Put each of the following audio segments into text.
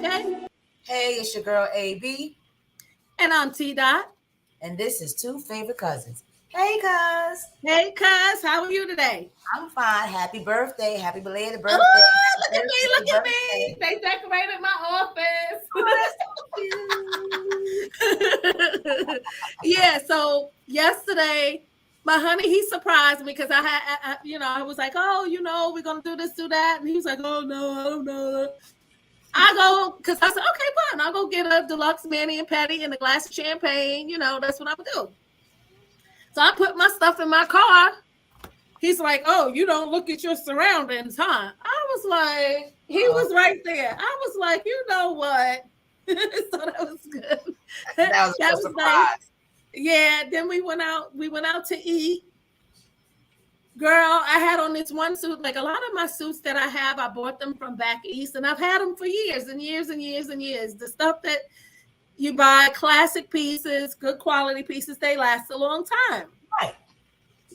KK. Hey, it's your girl AB, And I'm T Dot. and this is Two Favorite Cousins. Hey, cuz. Hey, cuz, how are you today? I'm fine. Happy birthday. Happy belated Oh, birthday. look at me, Happy look at birthday. me. They decorated my office. Oh, that's so cute. Yeah, so yesterday, my honey, he surprised me because I was like, oh, we're going to do this, do that. And he was like, oh, no, I don't know. I go, because I said, okay, fine. I'll go get a deluxe Manny and Patty and a glass of champagne. That's what I'm going to do. So I put my stuff in my car. He's like, oh, you don't look at your surroundings, huh? I was like, he was right there. I was like, you know what? So that was good. That was a surprise. Nice. Yeah, then we went out to eat. Girl, I had on this one suit. Like a lot of my suits that I have, I bought them from back east, and I've had them for years and years and years and years. The stuff that you buy, classic pieces, good quality pieces, they last a long time. Right.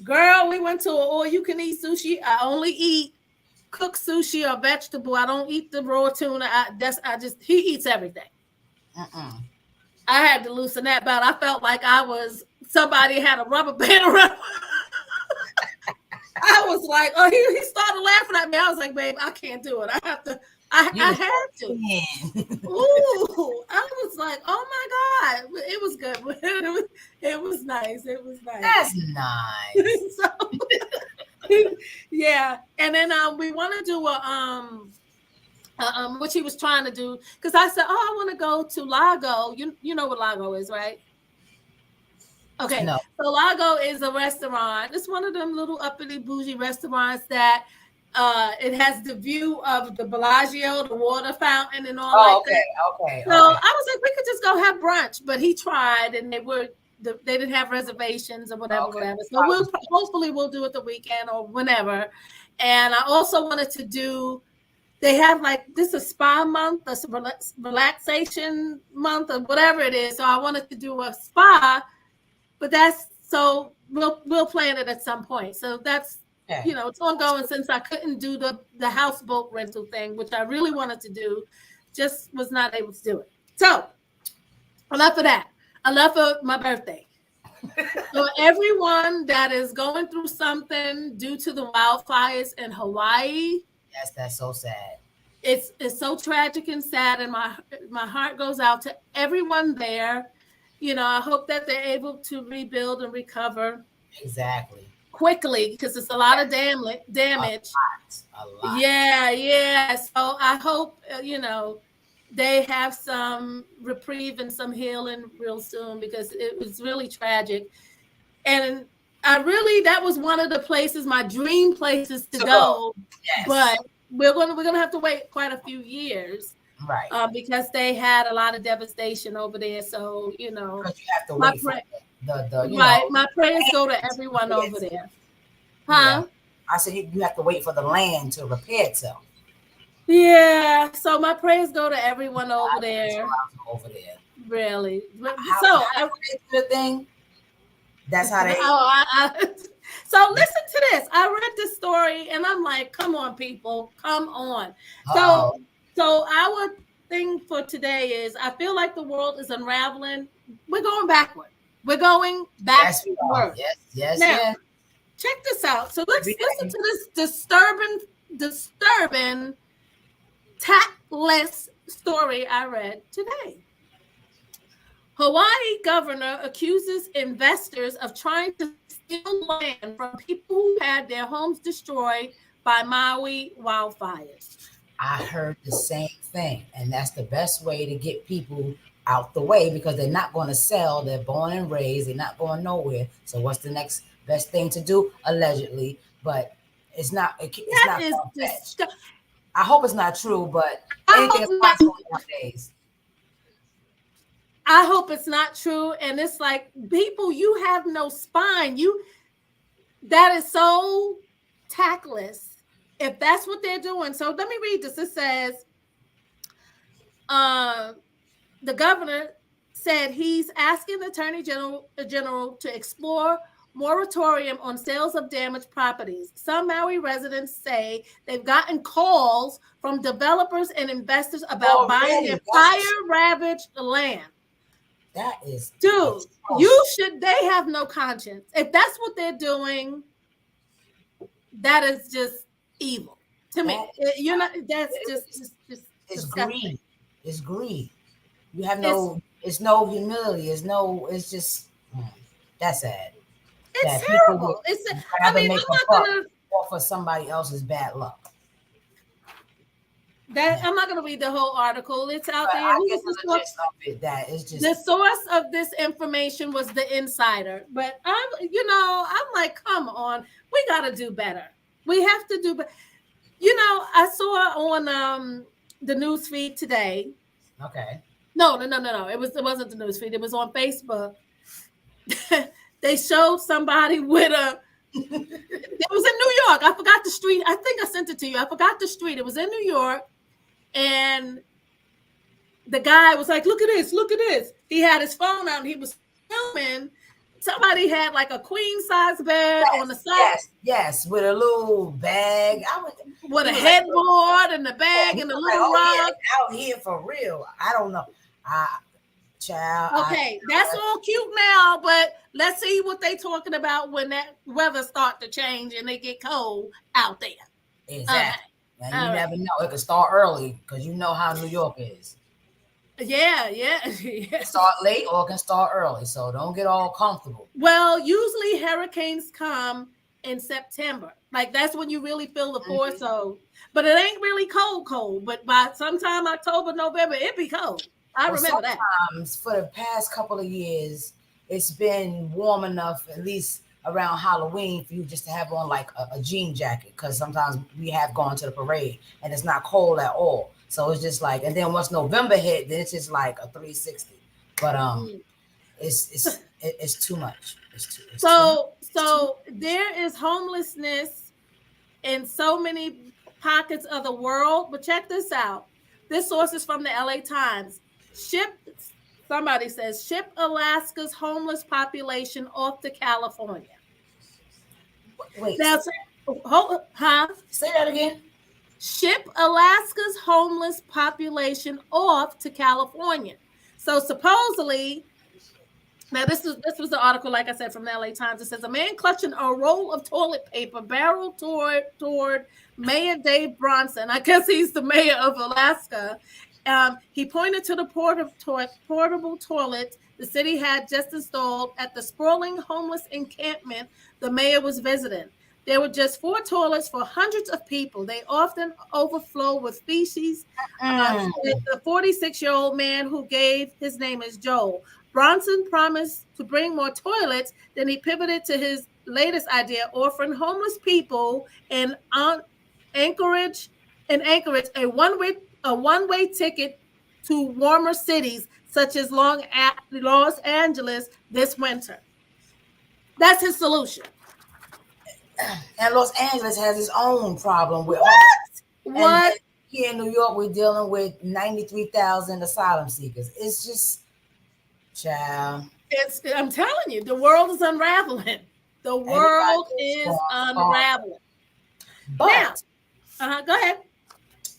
Girl, we went to an all-you-can-eat sushi. I only eat cooked sushi or vegetable. I don't eat the raw tuna. He eats everything. I had to loosen that belt. I felt like somebody had a rubber band around. I was like, oh, he started laughing at me. I was like, babe, I can't do it. I had to. Ooh, I was like, oh my God. It was good. It was nice. It was nice. That's nice. So, yeah. And then we want to do what he was trying to do, because I said, oh, I want to go to Lago. You know what Lago is, right? Okay. No. So Lago is a restaurant. It's one of them little uppity bougie restaurants that it has the view of the Bellagio, the water fountain, and all that. Okay. So I was like, we could just go have brunch, but he tried, and they didn't have reservations or whatever. So hopefully we'll do it the weekend or whenever. And I also wanted to do. They have this a spa month, a relaxation month, or whatever it is. So I wanted to do a spa, but we'll plan it at some point. So that's. Okay. It's ongoing since I couldn't do the houseboat rental thing, which I really wanted to do, just was not able to do it. So enough of that. Enough of my birthday. So everyone that is going through something due to the wildfires in Hawaii. Yes, that's so sad. It's so tragic and sad, and my heart goes out to everyone there. I hope that they're able to rebuild and recover. Exactly. Quickly, because it's a lot of damage. A lot. Yeah. So I hope they have some reprieve and some healing real soon, because it was really tragic. And that was one of the places, my dream places to go. Yes. But we're gonna have to wait quite a few years, right? Because they had a lot of devastation over there. So you have to wait. My prayers go to everyone over there. Huh? Yeah. I said you have to wait for the land to repair itself. Yeah. So my prayers go to everyone over there. Really. The thing. That's how they. So listen to this. I read this story and I'm like, come on, people, come on. So our thing for today is, I feel like the world is unraveling. We're going backward. We're going backward. Yes. Now, check this out. So let's listen to this disturbing, tactless story I read today. Hawaii governor accuses investors of trying to steal land from people who had their homes destroyed by Maui wildfires. I heard the same thing, and that's the best way to get people out the way, because they're not going to sell. They're born and raised. They're not going nowhere. So what's the next best thing to do? Allegedly, but it's not. It's not. I hope it's not true, but anything is possible nowadays. I hope it's not true. And it's like, people, you have no spine. That is so tactless, if that's what they're doing. So let me read this. It says, the governor said he's asking the attorney general to explore moratorium on sales of damaged properties. Some Maui residents say they've gotten calls from developers and investors about buying their fire-ravaged land. That is, dude, they have no conscience. If that's what they're doing, that is just evil to me. That's just it's disgusting. greed. It's greed. You have it's no humility. It's just, that's sad. It's terrible. I'm not gonna for somebody else's bad luck. I'm not going to read the whole article. It's out there. The source of this information was the Insider. But I'm like, come on, we got to do better. We have to do better. I saw on the news feed today. Okay. No. It wasn't the news feed. It was on Facebook. They showed somebody with a. It was in New York. I forgot the street. I think I sent it to you. I forgot the street. It was in New York. And the guy was like, look at this. He had his phone out and he was filming. Somebody had like a queen size bed on the side. Yes, with a little bag. With a headboard and the bag and a little rug. Out here for real. I don't know. Child. Okay, that's all cute now, but let's see what they talking about when that weather start to change and they get cold out there. Exactly. And you never know. It could start early because you know how New York is. Yeah. It can start late or it can start early. So don't get all comfortable. Well, usually hurricanes come in September. Like that's when you really feel the force of. But it ain't really cold. But by sometime October, November, it be cold. I remember that. Sometimes for the past couple of years, it's been warm enough, at least around Halloween, for you just to have on like a jean jacket, because sometimes we have gone to the parade and it's not cold at all. So it's just like, and then once November hit, then it's just like a 360. But it's too much. So there is homelessness in so many pockets of the world. But check this out. This source is from the LA Times. Somebody says, ship Alaska's homeless population off to California. Wait. Now, Say that again. Ship Alaska's homeless population off to California. So supposedly, now this was the article, like I said, from the LA Times. It says a man clutching a roll of toilet paper barreled toward Mayor Dave Bronson. I guess he's the mayor of Alaska. He pointed to the portable toilets the city had just installed at the sprawling homeless encampment the mayor was visiting. There were just 4 toilets for hundreds of people. They often overflow with feces. The 46-year-old man who gave his name is Joel. Bronson promised to bring more toilets. Then he pivoted to his latest idea, offering homeless people in Anchorage a one-way ticket to warmer cities such as Los Angeles this winter. That's his solution. And Los Angeles has its own problem with what? Here in New York, we're dealing with 93,000 asylum seekers. It's just, child. I'm telling you, the world is unraveling. The world is unraveling. But now, go ahead.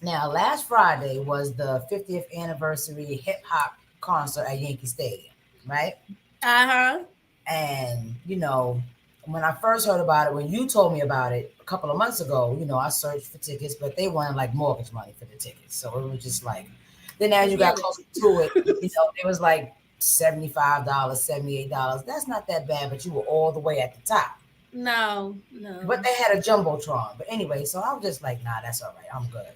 Now, last Friday was the 50th anniversary hip hop concert at Yankee Stadium, right? And when I first heard about it, when you told me about it a couple of months ago, I searched for tickets, but they wanted like mortgage money for the tickets. So it was just like, then as you got closer to it, it was like $75, $78. That's not that bad, but you were all the way at the top. No. But they had a jumbotron. But anyway, so I was just like, nah, that's all right. I'm good.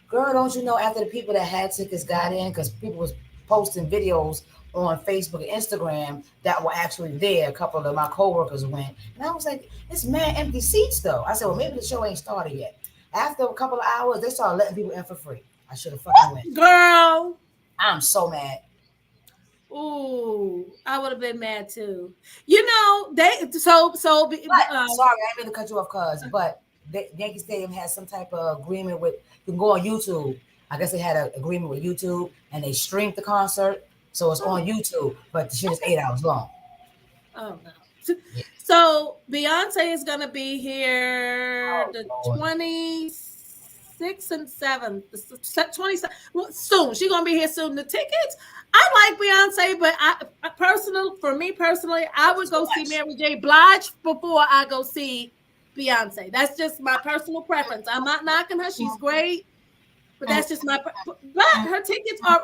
Girl, don't you know, after the people that had tickets got in, because people was posting videos on Facebook and Instagram that were actually there. A couple of my coworkers went. And I was like, it's mad empty seats though. I said, well, maybe the show ain't started yet. After a couple of hours, they started letting people in for free. I should have fucking went. Girl. I'm so mad. Ooh, I would have been mad too. Sorry, I didn't mean to cut you off, but Yankee Stadium has some type of agreement with, you can go on YouTube. I guess they had an agreement with YouTube and they streamed the concert. So it's on YouTube, but the shit is 8 hours long. Oh no. So Beyonce is gonna be here the Lord. 26th and 7th. The 27th. Soon. She's gonna be here soon. The tickets. I like Beyonce, but for me personally, I would go see Mary J. Blige before I go see Beyonce. That's just my personal preference. I'm not knocking her. She's great. But that's just my. But her tickets are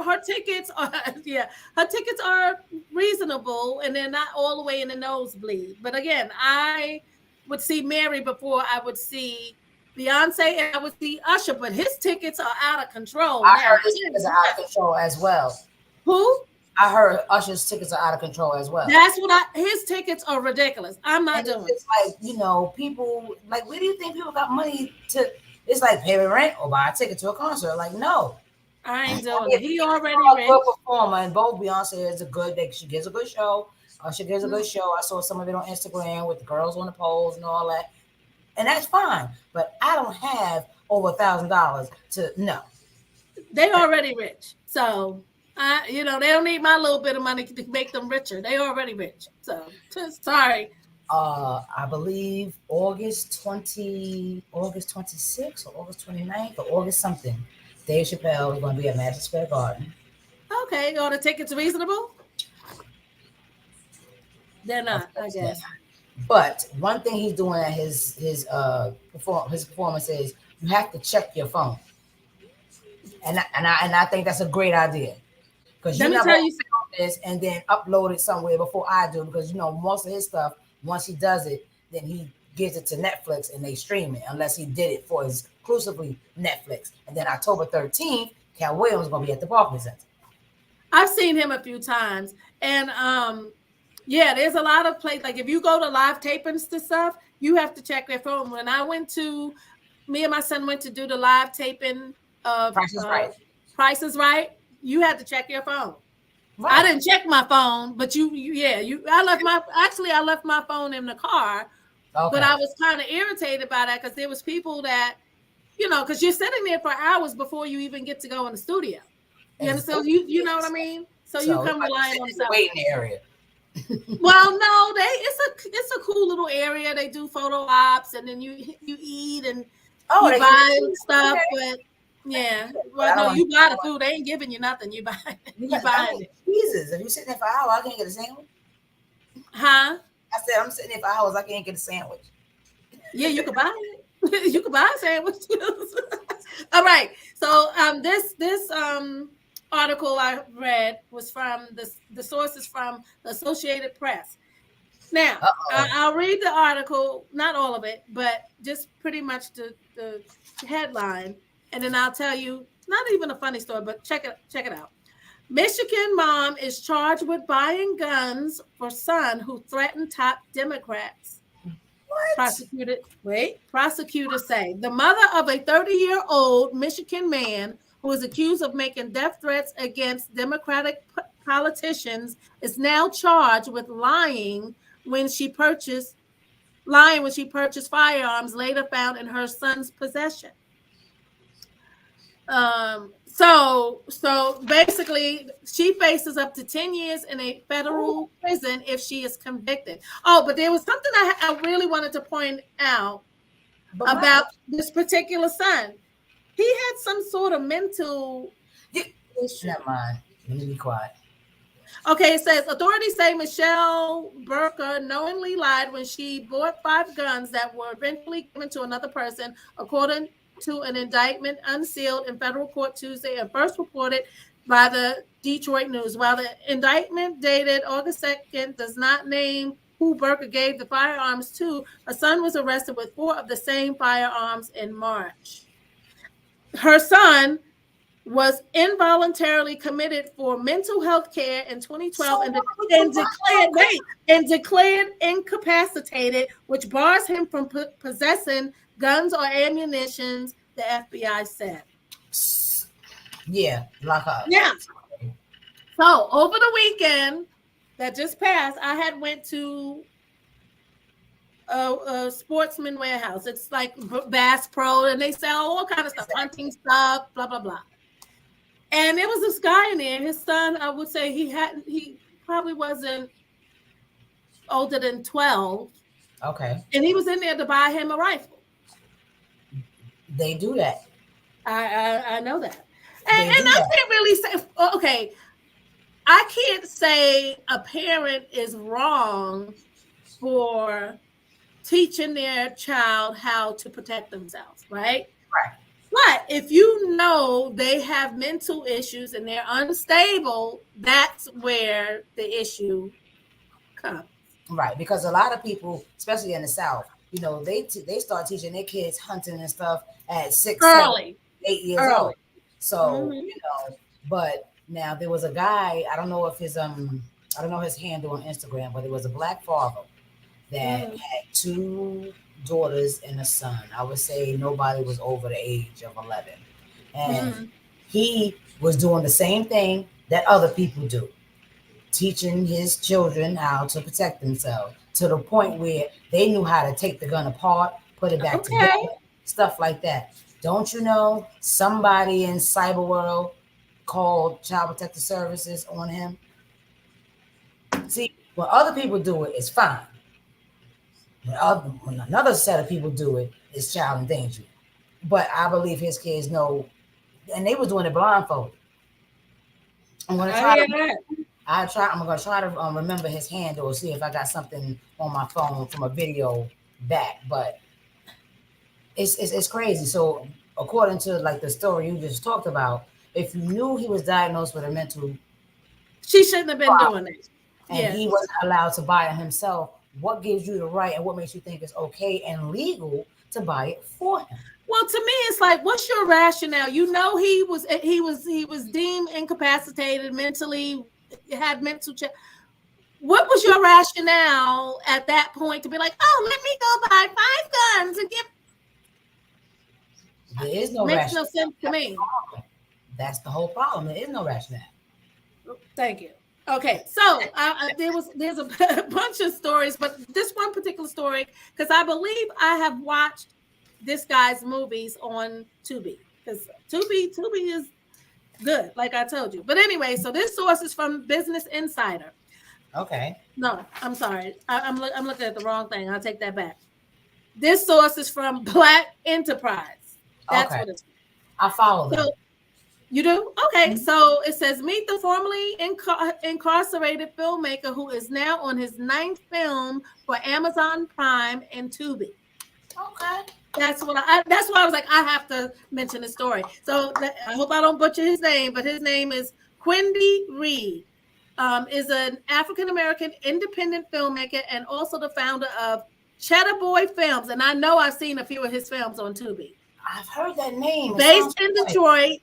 yeah, her tickets are reasonable, and they're not all the way in the nosebleed. But again, I would see Mary before I would see Beyonce, and I would see Usher. But his tickets are out of control. I heard his tickets are out of control as well. Who? I heard Usher's tickets are out of control as well. That's what his tickets are ridiculous. I'm not doing. It's like, people like, where do you think people got money to? It's like pay rent or buy a ticket to a concert. Like, no, I ain't doing it. He already a good performer, and both Beyonce is she gives a good show. She gives a good show. I saw some of it on Instagram with the girls on the poles and all that, and that's fine. But I don't have over $1,000 to no. They already rich, so they don't need my little bit of money to make them richer. They already rich, so sorry. I believe August 26th or August 29th or August something. Dave Chappelle is going to be at Madison Square Garden. Okay, are the tickets reasonable? They're not, I guess. But one thing he's doing at his performance is you have to check your phone, and I think that's a great idea, because you're not going to film this and then upload it somewhere before I do, because most of his stuff, once he does it, then he gives it to Netflix and they stream it, unless he did it for exclusively Netflix. And then October 13th, Cal Williams is going to be at the Barclays Center. I've seen him a few times. And there's a lot of places. Like if you go to live tapings to stuff, you have to check their phone. When me and my son went to do the live taping of Price is Right, you had to check your phone. Right. I didn't check my phone, but I left my phone in the car. Okay. But I was kind of irritated by that, because there was people that, because you're sitting there for hours before you even get to go in the studio. So you know what I mean? So you come relying on the waiting area. Well, no, it's a cool little area. They do photo ops, and then you eat and you buy stuff, but. Yeah, well, no, you buy the food. They ain't giving you nothing. You buy it. You buying it. Jesus, if you're sitting there for hours, I can't get a sandwich. Huh? I said I'm sitting there for hours. I can't get a sandwich. Yeah, you can buy it. You can buy a sandwich. All right. So this article I read was from the sources from the Associated Press. Now I'll read the article, not all of it, but just pretty much the headline. And then I'll tell you, not even a funny story, but check it out. Michigan mom is charged with buying guns for son who threatened top Democrats. What? Prosecutors say the mother of a 30-year-old Michigan man who is accused of making death threats against Democratic politicians is now charged with lying when she purchased firearms later found in her son's possession. So basically she faces up to 10 years in a federal prison if she is convicted. Oh, but there was something I really wanted to point out about this particular son. He had some sort of mental issue. Never mind. Let me be quiet. Okay, it says authorities say Michelle Burker knowingly lied when she bought 5 guns that were eventually given to another person, according to an indictment unsealed in federal court Tuesday and first reported by the Detroit News. While the indictment dated August 2nd does not name who Burker gave the firearms to, her son was arrested with 4 of the same firearms in March. Her son was involuntarily committed for mental health care in 2012 and declared incapacitated, which bars him from possessing guns or ammunition, the FBI said. Yeah, lock up. Yeah. So over the weekend that just passed, I had went to a Sportsman Warehouse. It's like Bass Pro, and they sell all kind of stuff, hunting stuff, blah blah blah. And there was this guy in there. His son, I would say he probably wasn't older than 12. Okay. And he was in there to buy him a rifle. They do that. I know that. They And do I that. can't really say, okay, I can't say a parent is wrong for teaching their child how to protect themselves, right? Right. But if you know they have mental issues and they're unstable, that's where the issue comes. Right. Because a lot of people, especially in the South, you know, they start teaching their kids hunting and stuff at 6, 7, Early, 8 years early. old. So, Mm-hmm. you know, but now there was a guy, I don't know if I don't know his handle on Instagram, but it was a black father that Mm-hmm. had 2 daughters and a son. I would say nobody was over the age of 11. And Mm-hmm. he was doing the same thing that other people do, teaching his children how to protect themselves to the point where they knew how to take the gun apart, put it back together, Okay. stuff like that. Don't you know somebody in cyber world called Child Protective Services on him? See, when other people do it, it's fine. When another set of people do it, it's child endangerment. But I believe his kids know, and they were doing it blindfolded. I'm gonna I try hear to. that. I'm gonna try to remember his handle, see if I got something on my phone from a video back. But it's crazy. So according to like the story you just talked about, if you knew he was diagnosed with a mental She shouldn't have been problem doing it. and Yeah. he wasn't allowed to buy it himself, what gives you the right and what makes you think it's okay and legal to buy it for him? Well, to me, it's like, what's your rationale? You know, he was deemed incapacitated mentally, had mental. What was your rationale at that point to be like, oh, let me go buy 5 guns and give? There is no Makes no rationale. sense to me. That's the whole problem. There is no rationale. Thank you. Okay, so there's a bunch of stories, but this one particular story, because I believe I have watched this guy's movies on Tubi, because Tubi is good, like I told you. But anyway, so this source is from Business Insider. Okay. No, I'm sorry, I'm looking at the wrong thing. I'll take that back. This source is from Black Enterprise. That's Okay. what it's. I follow them. So you do? Okay. So it says, meet the formerly incarcerated filmmaker who is now on his 9th film for Amazon Prime and Tubi. Okay. That's why I was like, I have to mention the story. So I hope I don't butcher his name, but his name is Quindy Reed. Is an African-American independent filmmaker and also the founder of Cheddar Boy Films. And I know I've seen a few of his films on Tubi. I've heard that name. Based in Detroit,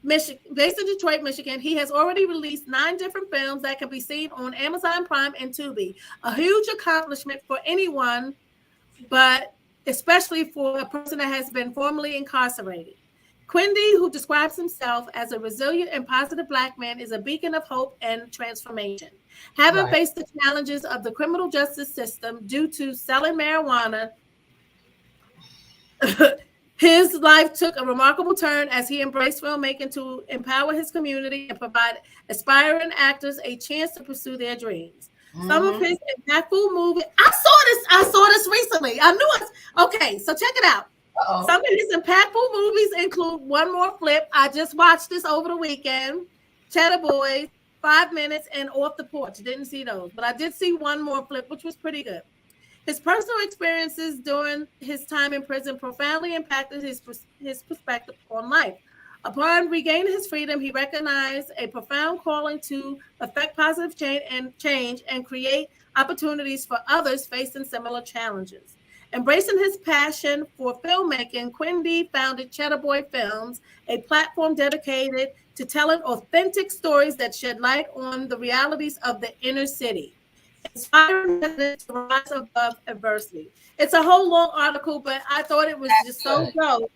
Michigan, he has already released 9 different films that can be seen on Amazon Prime and Tubi. A huge accomplishment for anyone, but especially for a person that has been formerly incarcerated. Quindy, who describes himself as a resilient and positive Black man, is a beacon of hope and transformation. Having faced the challenges of the criminal justice system due to selling marijuana, his life took a remarkable turn as he embraced filmmaking to empower his community and provide aspiring actors a chance to pursue their dreams. Mm-hmm. Some of his impactful movies. I saw this recently. I knew it. Okay, so check it out. Uh-oh. Some of his impactful movies include One More Flip. I just watched this over the weekend. Cheddar Boys, 5 Minutes, and Off the Porch. Didn't see those, but I did see One More Flip, which was pretty good. His personal experiences during his time in prison profoundly impacted his perspective on life. Upon regaining his freedom, he recognized a profound calling to affect positive change and create opportunities for others facing similar challenges. Embracing his passion for filmmaking, Quindy founded Cheddar Boy Films, a platform dedicated to telling authentic stories that shed light on the realities of the inner city, inspiring residents to rise above adversity. It's a whole long article, but I thought it was just so dope.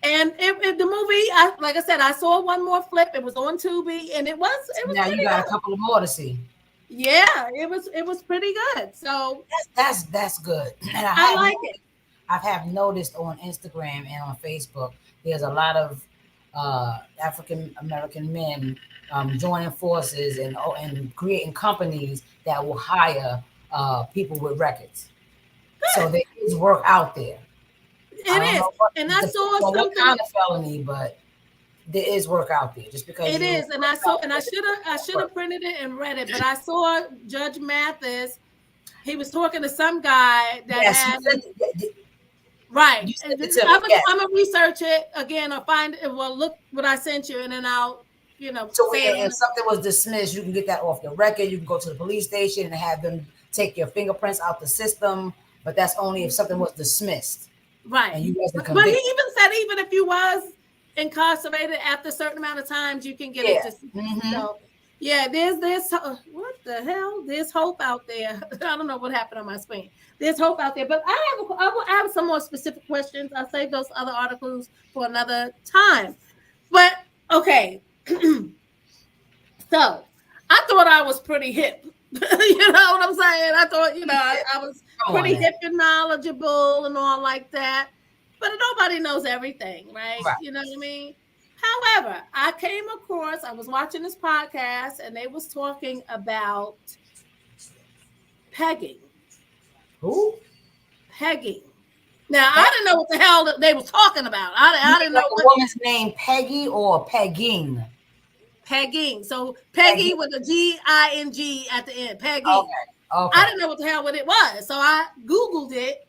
And if the movie, like I said, I saw One More Flip. It was on Tubi, and it was. Now you got a couple of more to see. Yeah, it was pretty good. So that's good. And I like it. I have noticed on Instagram and on Facebook, there's a lot of African American men joining forces and creating companies that will hire people with records. So there is work out there. It is, and I saw something. What kind of felony, but there is work out there. Just because it is, and I should have printed it and read it, but I saw Judge Mathis. He was talking to some guy that had right. I'm gonna research it again or find it. Well, look what I sent you, and then I'll, So if something was dismissed, you can get that off the record. You can go to the police station and have them take your fingerprints out the system. But that's only if something was dismissed. Right. And you wasn't convicted. But he even said even if you was incarcerated after a certain amount of times, you can get it dismissed. Mm-hmm. So yeah, there's what the hell? There's hope out there. I don't know what happened on my screen. There's hope out there. But I have some more specific questions. I'll save those other articles for another time. But okay. So I thought I was pretty hip. You know what I'm saying? I thought, I was pretty hip and knowledgeable and all like that. But nobody knows everything, right? You know what I mean? However, I was watching this podcast and they was talking about pegging. Who? Pegging. Now, I didn't know what the hell they were talking about. I didn't know what woman's name, Peggy or pegging? Pegging. So Peggy with a G-I-N-G at the end. Pegging. Okay. I didn't know what the hell it was. So I Googled it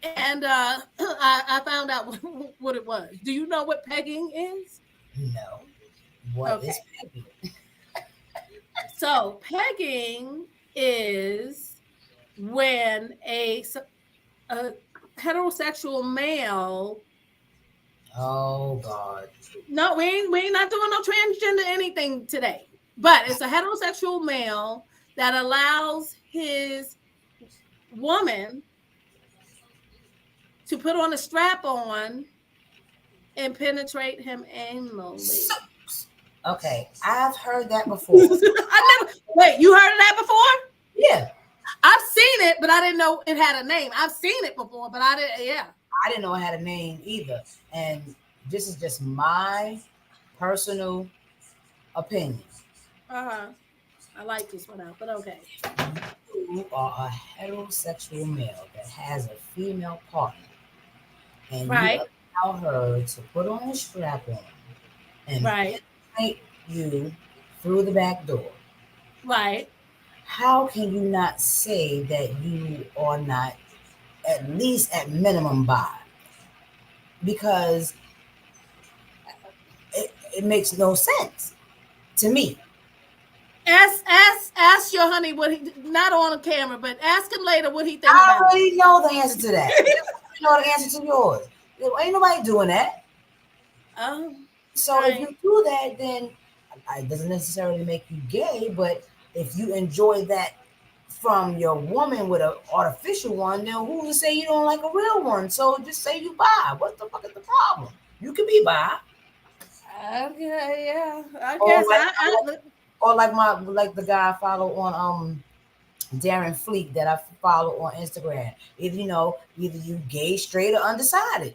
and I found out what it was. Do you know what pegging is? No. What is pegging? So pegging is when a heterosexual male. Oh God. No, we ain't not doing no transgender anything today. But it's a heterosexual male that allows his woman to put on a strap on and penetrate him anally. Okay, I've heard that before. Wait, you heard of that before? Yeah. I've seen it, but I didn't know it had a name. I've seen it before, but I didn't know it had a name either. And this is just my personal opinion. I like this one out, but okay. You are a heterosexual male that has a female partner, and you allow her to put on a strap on and penetrate you through the back door. Right. How can you not say that you are not at least at minimum bi? Because it makes no sense to me. Ask your honey what he, not on the camera, but ask him later what he thinks about it. I already know the answer to that. I know the answer to yours. Ain't nobody doing that. So if you do that, then it doesn't necessarily make you gay, but if you enjoy that from your woman with an artificial one, then who's to say you don't like a real one? So just say you bi. What the fuck is the problem? You can be bi. Okay, yeah. I guess or like the guy I follow on Darren Fleet that I follow on Instagram. Either you gay, straight, or undecided.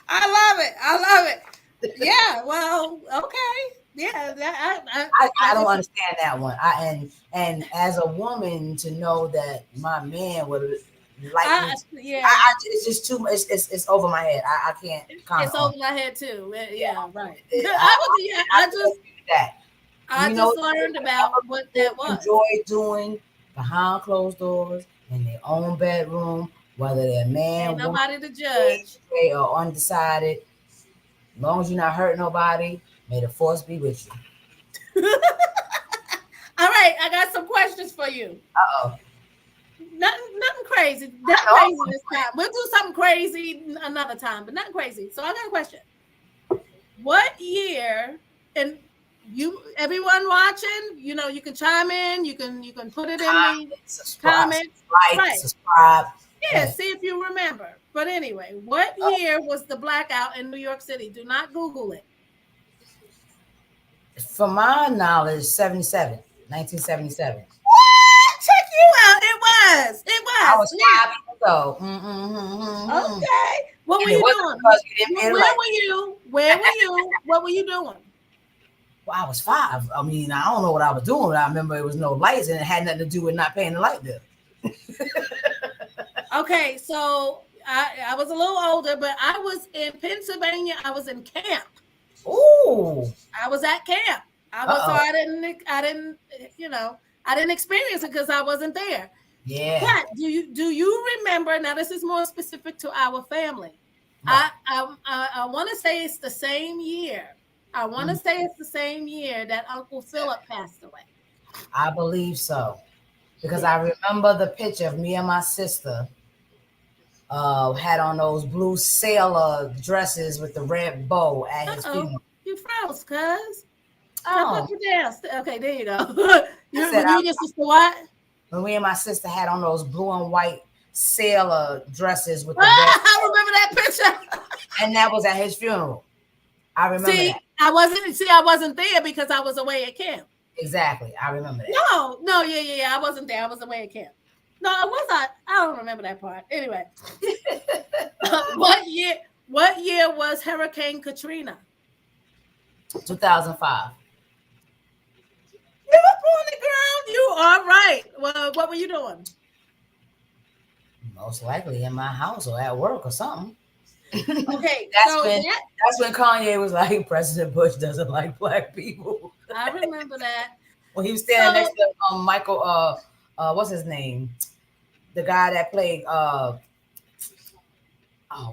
I love it. Yeah, well, okay. Yeah, I don't understand that one. And as a woman to know that my man would like it's just too much. It's over my head. I can't comment. It's over my head too. Yeah, right. I just learned about what that was. Enjoy doing behind closed doors in their own bedroom, whether they're man, ain't nobody to judge, or undecided. As long as you're not hurting nobody, may the force be with you. All right, I got some questions for you. Uh-oh. Nothing crazy. Nothing crazy this time. We'll do something crazy another time, but nothing crazy. So I got a question. What year, and everyone watching, you can chime in, you can put it in the comments, subscribe. Yeah, see if you remember. But anyway, what year was the blackout in New York City? Do not Google it. From my knowledge, 1977. What? Check you out. It was. I was 5 years old. Okay. What were you doing? Where were you? What were you doing? Well, I was 5. I mean, I don't know what I was doing, but I remember it was no lights and it had nothing to do with not paying the light bill. Okay, so I was a little older, but I was in Pennsylvania. I was in camp. Ooh. I was at camp. So I didn't, I didn't experience it because I wasn't there. Yeah. But do you remember? Now this is more specific to our family. Right. I want to say it's the same year. I want to say it's the same year that Uncle Philip passed away. I believe so. Because I remember the picture of me and my sister had on those blue sailor dresses with the red bow at his funeral. You froze, cuz. Oh. Okay, there you go. You and your sister what? When me and my sister had on those blue and white sailor dresses with the red I remember that picture. And that was at his funeral. I remember that. I wasn't there because I was away at camp. Exactly. I remember that. No, yeah. I wasn't there. I was away at camp. No, was I? I don't remember that part. Anyway. What year was Hurricane Katrina? 2005. You were born, girl. You are right. Well, what were you doing? Most likely in my house or at work or something. Okay, that's when Kanye was like, President Bush doesn't like black people. I remember that. When he was standing next to Michael, what's his name? The guy that played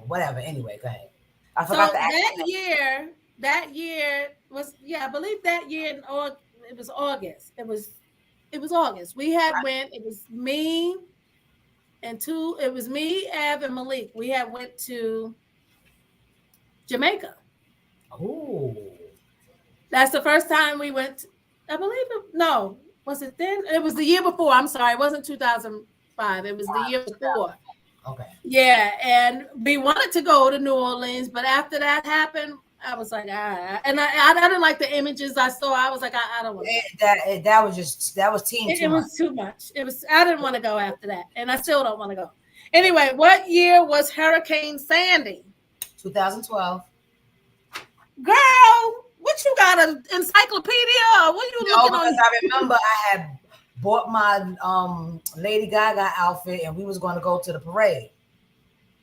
whatever. Anyway, go ahead. I forgot that year was I believe that year it was August. It was August. We had went. It was me and it was me, Ev, and Malik. We had went to Jamaica. Oh. That's the first time we went. I believe no. Was it then? It was the year before. I'm sorry. It wasn't 2005. It was the year before. Okay. Yeah. And we wanted to go to New Orleans, but after that happened, I was like, and I didn't like the images I saw. I was like, I don't want to. That was team too much. It was too much. I didn't want to go after that. And I still don't want to go. Anyway, what year was Hurricane Sandy? 2012. Girl, what you got, an encyclopedia? What you looking on? Because I remember I had bought my Lady Gaga outfit and we was going to go to the parade.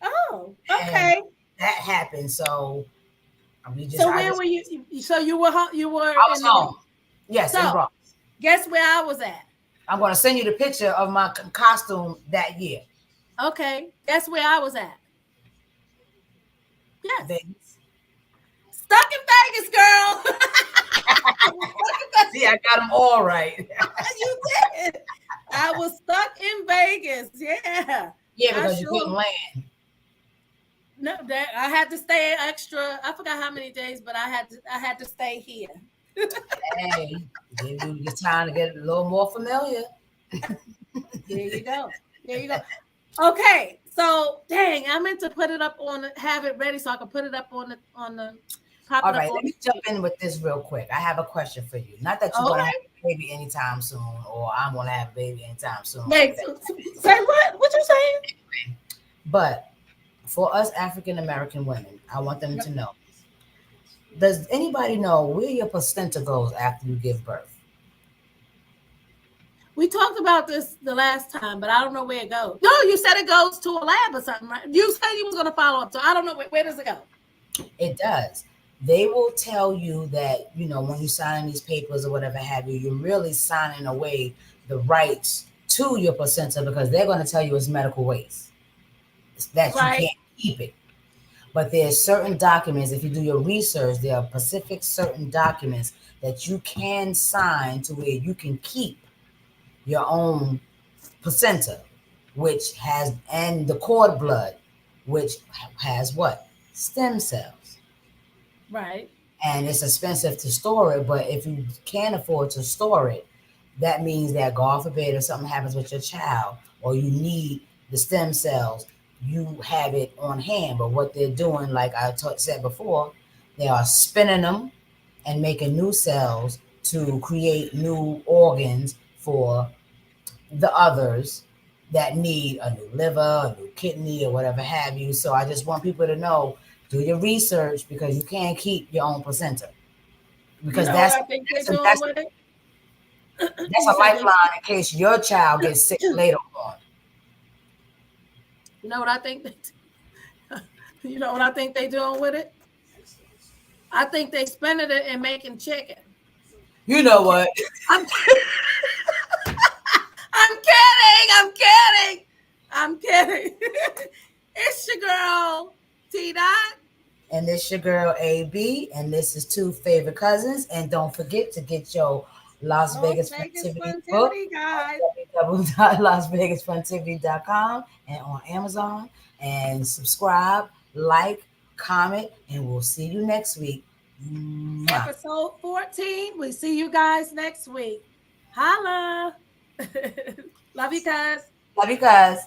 Oh, okay. And that happened. So where were you? So you were I was home. Yes, in Bronx. Guess where I was at? I'm going to send you the picture of my costume that year. Okay. Guess where I was at? Yes. Vegas. Stuck in Vegas, girl. See, I got them all right. You did. I was stuck in Vegas. Yeah. Yeah, because you couldn't land. No, I had to stay extra. I forgot how many days, but I had to stay here. Hey, give you your time to get a little more familiar. There you go. Okay, so dang, I meant to put it up have it ready so I can put it up on the. All right, let me jump in with this real quick. I have a question for you. Not that you're gonna have a baby anytime soon, or I'm gonna have a baby anytime soon. Wait, say what? What you saying? Anyway, but for us African American women, I want them to know. Does anybody know where your placenta goes after you give birth? We talked about this the last time, but I don't know where it goes. No, you said it goes to a lab or something, right? You said you was going to follow up, so I don't know where does it go? It does. They will tell you that, when you sign these papers or whatever have you, you're really signing away the rights to your placenta because they're going to tell you it's medical waste. That you can't keep it. But there's certain documents, if you do your research, there are specific certain documents that you can sign to where you can keep your own placenta, and the cord blood, which has what? Stem cells. Right. And it's expensive to store it, but if you can't afford to store it, that means that, God forbid, if something happens with your child or you need the stem cells, you have it on hand. But what they're doing, like I said before, they are spinning them and making new cells to create new organs for the others that need a new liver, a new kidney, or whatever have you. So I just want people to know, do your research because you can't keep your own placenta. because You know that's what I think they're that's, doing that's, with it? that's You a said they- lifeline in case your child gets sick later on. You know what I think? You know what I think they doing with it? I think they spending it and making chicken. You know what? I'm kidding. I'm kidding. I'm kidding. It's your girl, T Dot. And this your girl AB, and this is Two Favorite Cousins. And don't forget to get your Las Vegas Funtivity book guys. www.lasvegasfuntivity.com and on Amazon. And subscribe, like, comment, and we'll see you next week. Mwah. Episode 14. We see you guys next week. Holla. Love you guys. Love you guys.